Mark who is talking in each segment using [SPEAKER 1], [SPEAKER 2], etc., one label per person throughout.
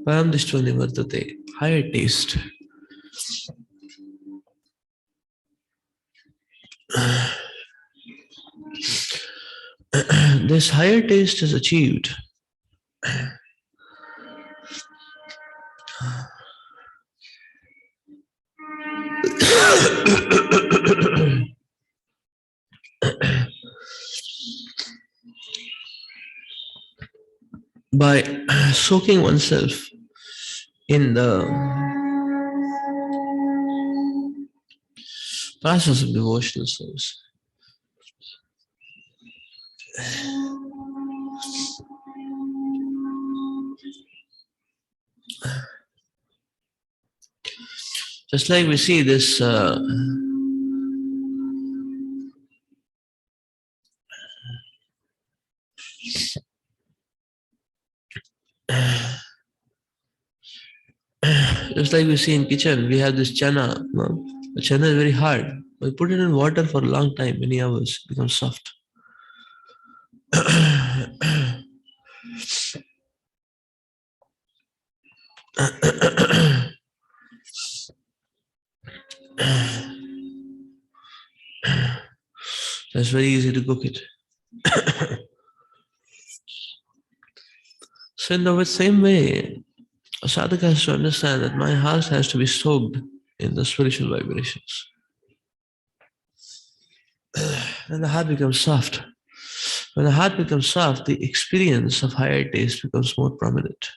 [SPEAKER 1] Param Dishtva Nivartate, higher taste. This higher taste is achieved by soaking oneself in the process of devotional service. Just like we see this just like we see in kitchen, we have this chana. No? The chana is very hard. We put it in water for a long time, many hours, it becomes soft. That's very easy to cook it. So in the same way, a sadhaka has to understand that my heart has to be soaked in the spiritual vibrations. And the heart becomes soft. When the heart becomes soft, the experience of higher taste becomes more prominent.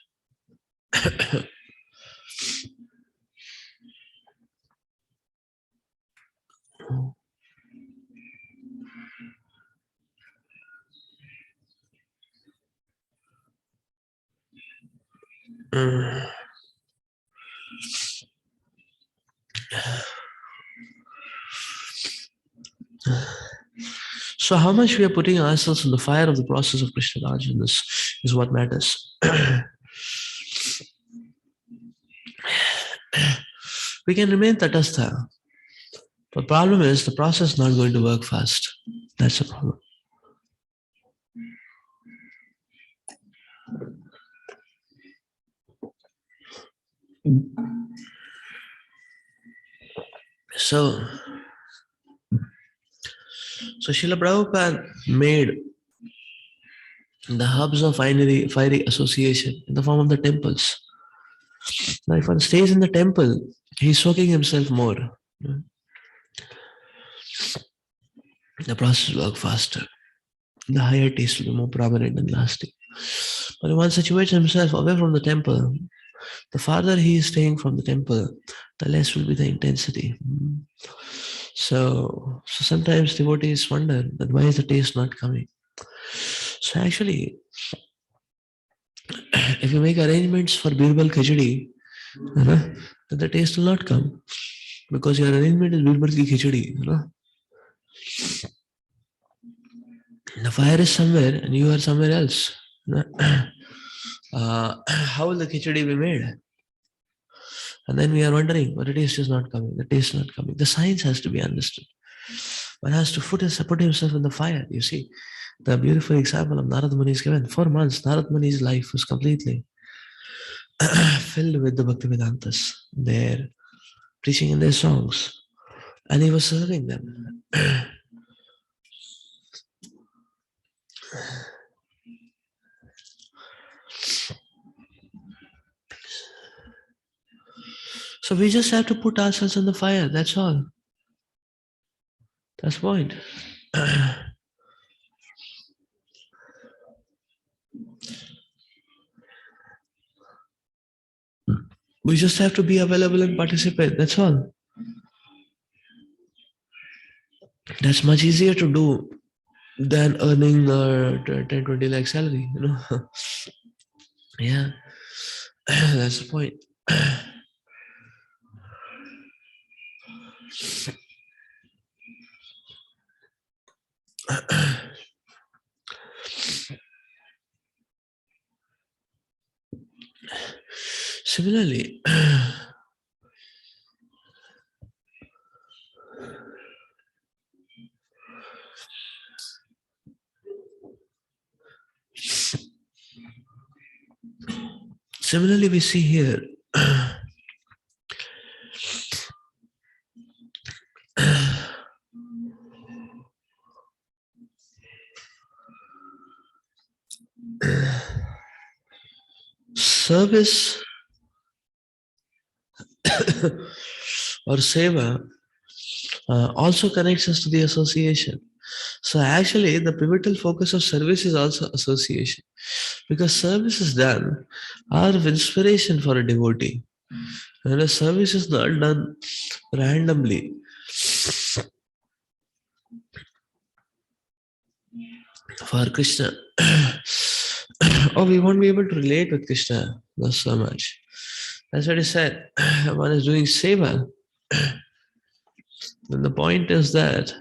[SPEAKER 1] So how much we are putting ourselves in the fire of the process of Krishna consciousness is what matters. We can remain tatastha. But the problem is the process is not going to work fast. That's the problem. So Srila Prabhupada made the hubs of fiery association in the form of the temples. Now, if one stays in the temple, he's soaking himself more. The process will work faster. The higher taste will be more prominent and lasting. But if one situates himself away from the temple, the farther he is staying from the temple, the less will be the intensity. So sometimes devotees wonder that why is the taste not coming? So actually, if you make arrangements for Birbal Khichdi, then the taste will not come. Because your arrangement is Birbal ki Khichdi. The fire is somewhere and you are somewhere else. How will the khichdi be made? And then we are wondering, but the taste is not coming. The taste is not coming. The science has to be understood. One has to put himself in the fire. You see, the beautiful example of Narad Muni is given. 4 months, Narad Muni's life was completely filled with the Bhaktivedantas. They're preaching in their songs. And he was serving them. So we just have to put ourselves in the fire. That's all. That's the point. We just have to be available and participate. That's all. That's much easier to do than earning 10, 20 lakh salary, Yeah, that's the point. Similarly, Similarly, we see here service or seva also connects us to the association. So actually, the pivotal focus of service is also association, because service is done out of inspiration for a devotee, and a service is not done randomly for Krishna. Oh, we won't be able to relate with Krishna not so much. That's what he said. One is doing seva. And the point is that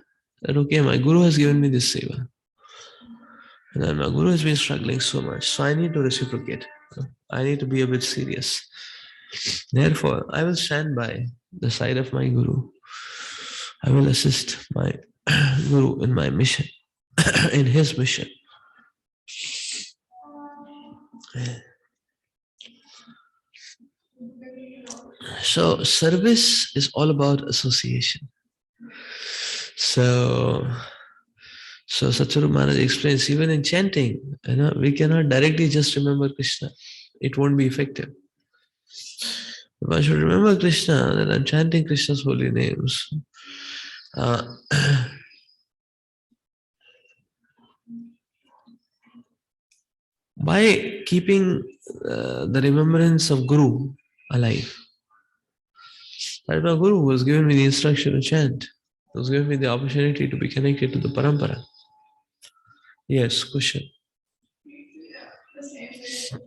[SPEAKER 1] okay, my guru has given me this seva. And then my guru has been struggling so much. So I need to reciprocate. I need to be a bit serious. Therefore, I will stand by the side of my guru. I will assist my guru in my mission, in his mission. So service is all about association. So Satguru Maharaj explains, even in chanting, we cannot directly just remember Krishna. It won't be effective. If I should remember Krishna, then I'm chanting Krishna's holy names. By keeping the remembrance of Guru alive. That my Guru was given me the instruction to chant. He was given me the opportunity to be connected to the parampara. Yes, question.
[SPEAKER 2] The same way,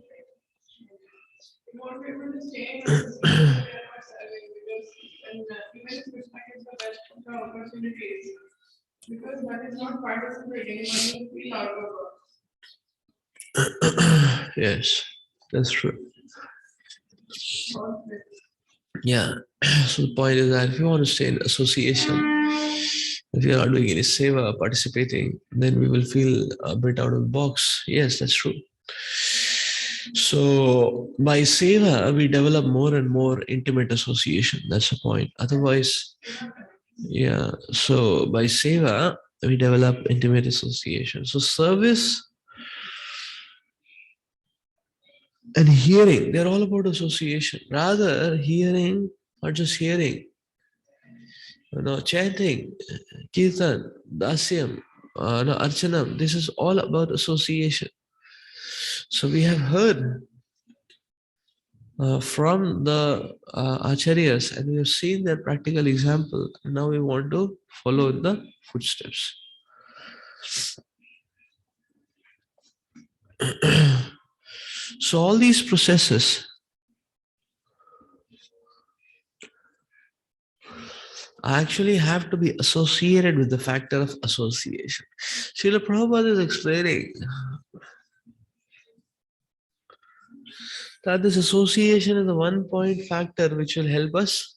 [SPEAKER 2] we won't be able to stay in a system we are not serving, because even if Krishna gives the best of the opportunities, because that is not participating, one will feel out of work.
[SPEAKER 1] Yes, that's true. Yeah. So the point is that if you want to stay in association, if you're not doing any seva, participating, then we will feel a bit out of the box. Yes, that's true. So by seva, we develop more and more intimate association. That's the point. Otherwise, yeah. So by seva, we develop intimate association. So service and hearing, they're all about association. Rather, hearing, not just hearing, chanting, kirtan, dasyam, archanam, this is all about association. So we have heard from the acharyas, and we have seen their practical example. Now we want to follow in the footsteps. So all these processes actually have to be associated with the factor of association. Srila Prabhupada is explaining that this association is the 1 point factor which will help us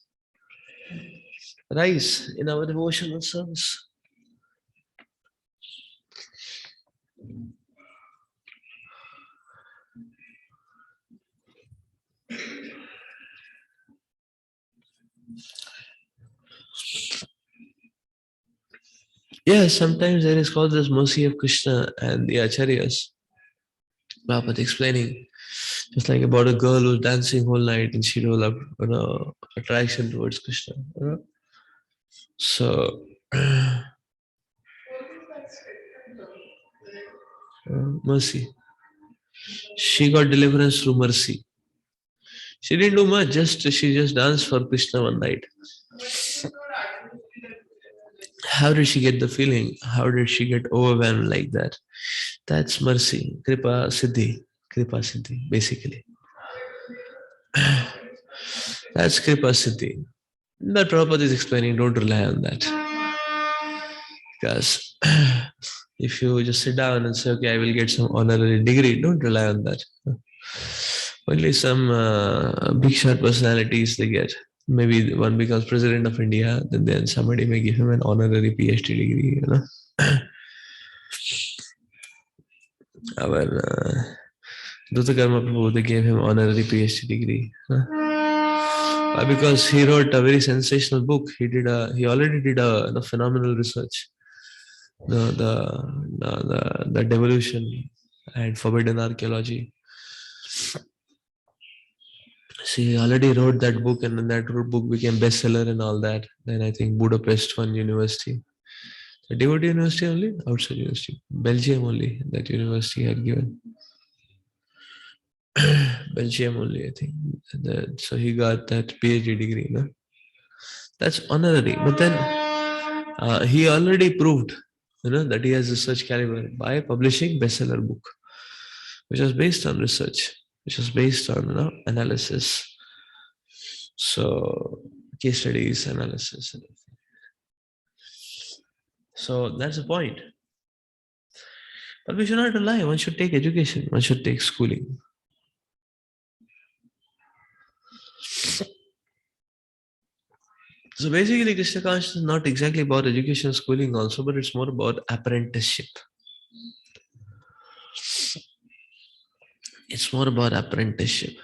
[SPEAKER 1] rise in our devotional service. Yes, sometimes there is called this mercy of Krishna and the acharyas. Prabhupada explaining, just like about a girl who's dancing whole night and she developed attraction towards Krishna. So mercy. She got deliverance through mercy. She didn't do much, she just danced for Krishna one night. How did she get the feeling? How did she get overwhelmed like that? That's mercy. Kripa Siddhi, basically. That's Kripa Siddhi. That Prabhupada is explaining, don't rely on that. Because if you just sit down and say, okay, I will get some honorary degree, don't rely on that. Only some big shot personalities they get. Maybe one becomes president of India, then somebody may give him an honorary PhD degree, Our Dhutakarma Prabhu, they gave him honorary PhD degree. Why? Because he wrote a very sensational book. He already did a phenomenal research. The devolution and forbidden archaeology. See, he already wrote that book, and then that book became bestseller and all that. Then I think Budapest one university. The devotee university only? Outside university. Belgium only, that university had given. Belgium only, I think. So he got that PhD degree. No? That's honorary. But then he already proved that he has research caliber by publishing bestseller book, which was based on research, which was based on analysis. So case studies, analysis. So that's the point. But we should not rely. One should take education. One should take schooling. So basically, Krishna consciousness is not exactly about education, schooling also, but it's more about apprenticeship. It's more about apprenticeship.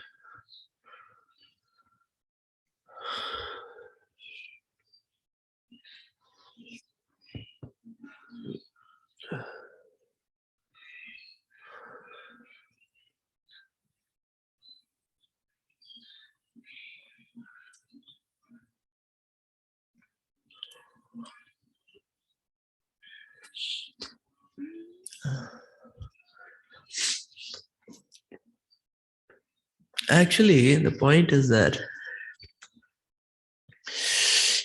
[SPEAKER 1] Actually, the point is that,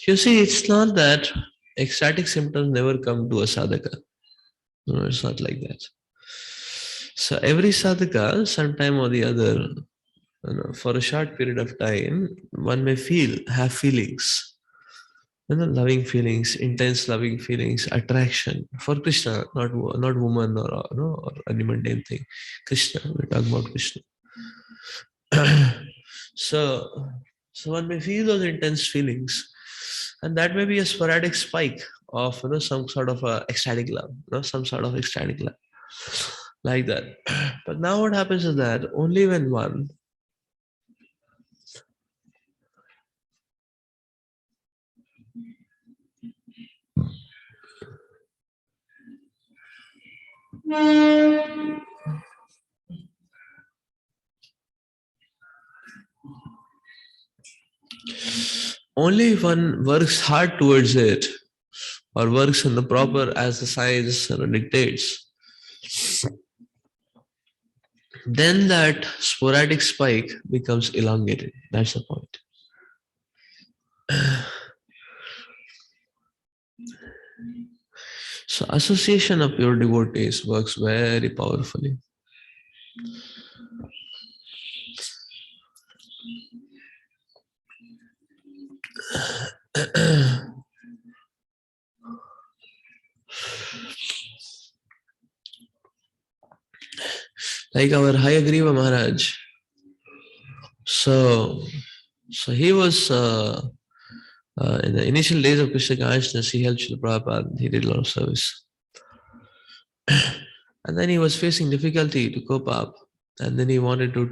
[SPEAKER 1] you see, it's not that ecstatic symptoms never come to a sadhaka. No, it's not like that. So every sadhaka, sometime or the other, for a short period of time, one may have feelings. Loving feelings, intense loving feelings, attraction for Krishna, not woman or any mundane thing. Krishna, we're talking about Krishna. So one may feel those intense feelings, and that may be a sporadic spike of some sort of ecstatic love, some sort of ecstatic love, like that. But now what happens is that only when one only if one works hard towards it, or works in the proper as the science dictates, then that sporadic spike becomes elongated. That's the point. So association of pure devotees works very powerfully. Like our Hayagriva Maharaj. So he was in the initial days of Krishna consciousness, he helped Srila Prabhupada. He did a lot of service. And then he was facing difficulty to cope up. And then he wanted to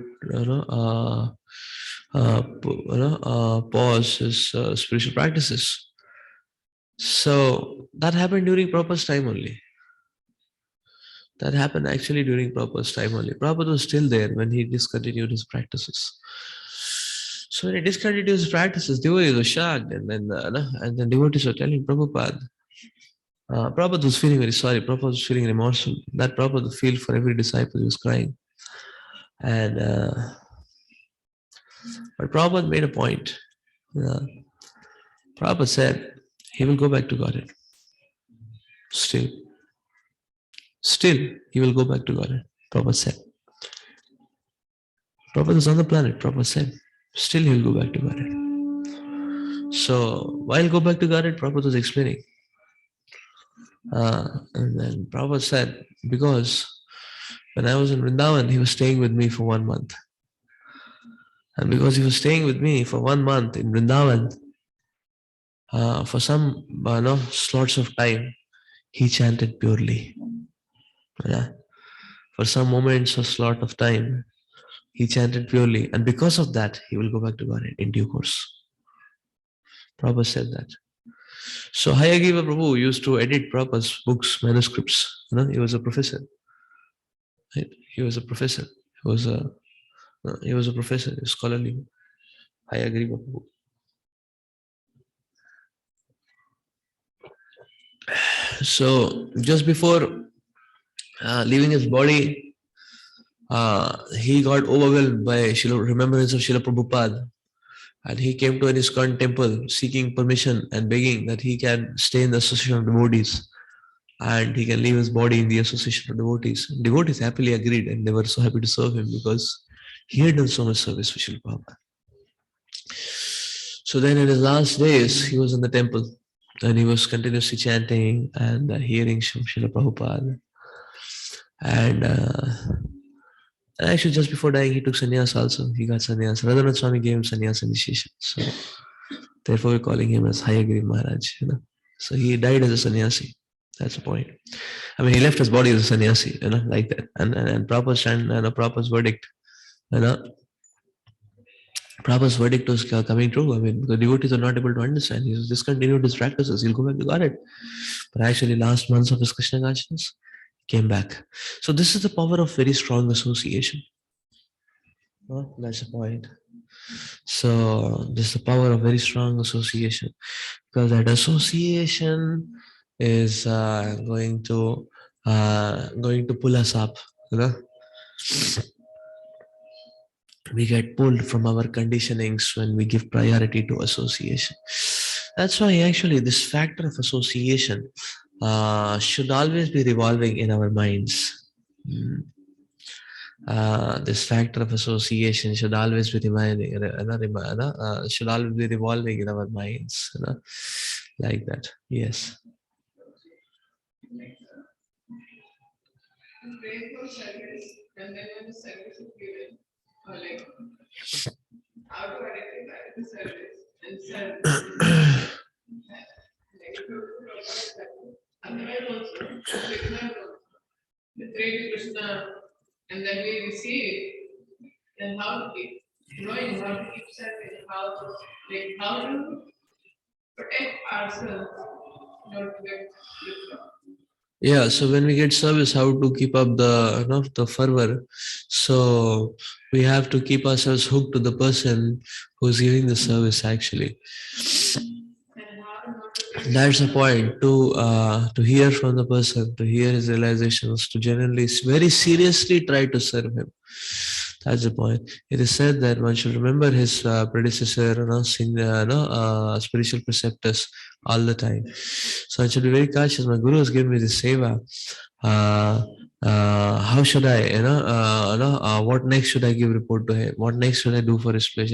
[SPEAKER 1] pause his spiritual practices. So that happened during Prabhupada's time only. That happened actually during Prabhupada's time only. Prabhupada was still there when he discontinued his practices. So when he discontinued his practices, devotees were shocked, and then devotees were telling Prabhupada. Prabhupada was feeling very sorry. Prabhupada was feeling remorseful. That Prabhupada would feel for every disciple who was crying. And but Prabhupada made a point. Prabhupada said he will go back to Godhead. Still, he will go back to Godhead. Prabhupada said. Prabhupada is on the planet. Prabhupada said, still he will go back to Godhead. So while go back to Godhead, Prabhupada was explaining. And then Prabhupada said, because when I was in Vrindavan, he was staying with me for 1 month. And because he was staying with me for 1 month in Vrindavan, for some slots of time, he chanted purely. For some moments or slot of time, He chanted purely, and because of that, he will go back to Godhead in due course. Prabhupada said that. So Hayagriva Prabhu used to edit Prabhupada's books, manuscripts. He was a professor. Right? He was a professor. He was a professor, a scholarly. Hayagriva Prabhu. So just before leaving his body, he got overwhelmed by remembrance of Srila Prabhupada, and he came to an ISKCON temple seeking permission and begging that he can stay in the association of devotees and he can leave his body in the association of devotees. Devotees happily agreed, and they were so happy to serve him because he had done so much service for Srila Prabhupada. So then in his last days, he was in the temple and he was continuously chanting and hearing Srila Prabhupada. And actually, just before dying, he took sannyas also. He got sannyas. Radhanath Swami gave him sannyas initiation. So therefore, we're calling him as Hayagriva Maharaj. So he died as a sannyasi. That's the point. I mean, he left his body as a sannyasi, like that. And Prabhupada's verdict, Prabhupada's verdict was coming true. I mean, the devotees are not able to understand. He discontinued his practices. He'll go back to Godhead. But actually, last months of his Krishna consciousness came back. So this is the power of very strong association. That's the point. So this is the power of very strong association, because that association is going to pull us up. We get pulled from our conditionings when we give priority to association. That's why actually this factor of association should always be revolving in our minds. This factor of association should always be revolving in our minds, like that. Yes.
[SPEAKER 2] Pray for service, and then when the service is given, or like how to identify the service and serve. Like if you otherwise also, we pray to Krishna, and then we receive, then how to keep growing, how to keep serving, how to protect ourselves, not to get ripped off.
[SPEAKER 1] Yeah, so when we get service, how to keep up the fervor? So we have to keep ourselves hooked to the person who's giving the service. Actually, that's the point. To hear from the person, to hear his realizations, to genuinely, very seriously try to serve him. That's the point. It is said that one should remember his predecessor, spiritual preceptors all the time. So I should be very cautious. My guru has given me this seva. How should I, what next should I give report to him? What next should I do for his pleasure?